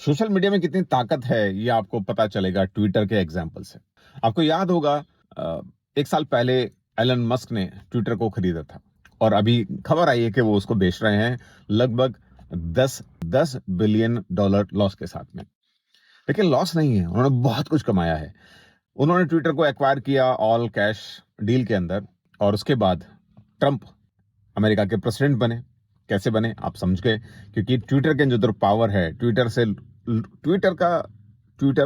Social media में कितनी ताकत है ये आपको पता चलेगा ट्विटर के एग्जाम्पल से। आपको याद होगा एक साल पहले एलन मस्क ने ट्विटर को खरीदा था और अभी खबर आई है कि वो उसको बेच रहे हैं लगभग 10 बिलियन डॉलर लॉस के साथ में। लेकिन लॉस नहीं है, उन्होंने बहुत कुछ कमाया है। उन्होंने ट्विटर को एक्वायर किया ऑल कैश डील के अंदर और उसके बाद ट्रंप अमेरिका के प्रेसिडेंट बने। कैसे बने आप समझ गए, क्योंकि ट्विटर के जो पावर है, ट्विटर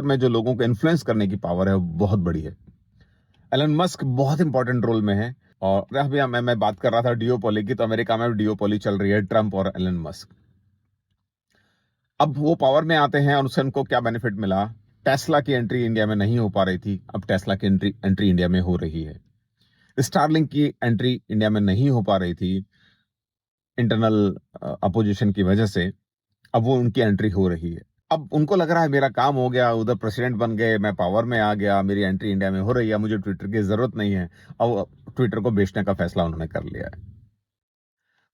में जो लोगों को इन्फ्लुएंस करने की पावर है वो बहुत बड़ी है। एलन मस्क बहुत इंपॉर्टेंट रोल में है। और अभी मैं बात कर रहा था डियोपोली की, तो अमेरिका में डियोपोली चल रही है, ट्रंप और एलन मस्क। अब वो पावर में आते हैं और उससे उनको क्या बेनिफिट मिला। टेस्ला की एंट्री इंडिया में नहीं हो पा रही थी, अब टेस्ला की एंट्री इंडिया में हो रही है। स्टारलिंक की एंट्री इंडिया में नहीं हो पा रही थी इंटरनल अपोजिशन की वजह से, अब वो उनकी एंट्री हो रही है। अब उनको लग रहा है मेरा काम हो गया, उधर प्रेसिडेंट बन गए, मैं पावर में आ गया, मेरी एंट्री इंडिया में हो रही है, मुझे ट्विटर की जरूरत नहीं है। अब ट्विटर को बेचने का फैसला उन्होंने कर लिया है।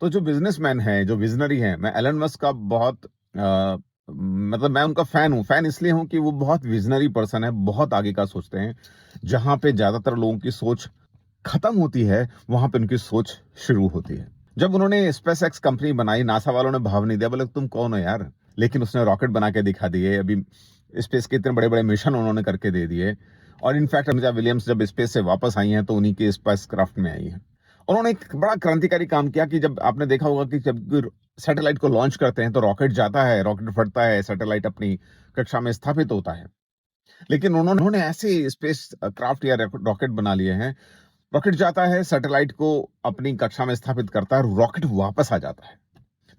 तो जो बिजनेसमैन है, जो विजनरी है, मैं एलन मस्क का बहुत मतलब मैं उनका फैन हूं। फैन इसलिए हूं कि वो बहुत विजनरी पर्सन है, बहुत आगे का सोचते हैं। जहां पे ज्यादातर लोगों की सोच खत्म होती है, वहां पे उनकी सोच शुरू होती है। जब उन्होंने स्पेस एक्स कंपनी बनाई, नासा वालों ने भाव नहीं दिया, बोले तुम कौन हो यार। लेकिन उसने रॉकेट बना के दिखा दिए। अभी स्पेस के इतने बड़े बड़े मिशन उन्होंने करके दे दिए। और इनफैक्ट अनुजा विलियम्स जब स्पेस से वापस आई हैं तो उन्हीं के स्पेस क्राफ्ट में आई हैं। उन्होंने एक बड़ा क्रांतिकारी काम किया कि जब आपने देखा होगा कि जब सैटेलाइट को लॉन्च करते हैं तो रॉकेट जाता है, रॉकेट फटता है, सैटेलाइट अपनी कक्षा में स्थापित होता है। लेकिन उन्होंने ऐसे स्पेस क्राफ्ट या रॉकेट बना लिए हैं, रॉकेट जाता है, सैटेलाइट को अपनी कक्षा में स्थापित करता है, रॉकेट वापस आ जाता है।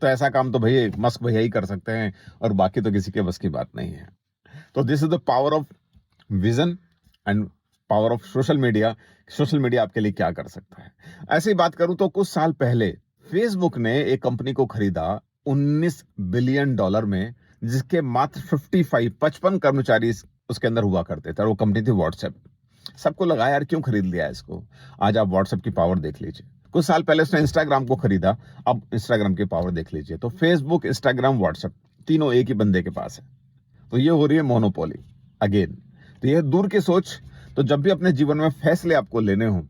तो ऐसा काम तो भैया मस्क भैया ही कर सकते हैं और बाकी तो किसी के बस की बात नहीं है। तो this is the power of vision and power of social media. Social media आपके लिए क्या कर सकता है। ऐसे ही बात करूं तो कुछ साल पहले फेसबुक ने एक कंपनी को खरीदा 19 बिलियन डॉलर में, जिसके मात्र 55 कर्मचारी उसके अंदर हुआ करते थे, और वो कंपनी थी व्हाट्सएप। सबको लगा यार क्यों खरीद लिया इसको। आज आप व्हाट्सएप की पावर देख लीजिए। कुछ साल पहले उसने इंस्टाग्राम को खरीदा, अब इंस्टाग्राम की पावर देख लीजिए। तो फेसबुक, इंस्टाग्राम, व्हाट्सएप तीनों एक ही बंदे के पास है। तो ये हो रही है मोनोपोली अगेन। तो ये दूर की सोच। तो जब भी अपने जीवन में फैसले आपको लेने हो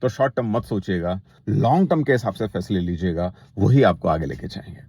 तो शॉर्ट टर्म मत सोचिएगा, लॉन्ग टर्म के हिसाब से फैसले लीजिएगा, वही आपको आगे लेके जाएंगे।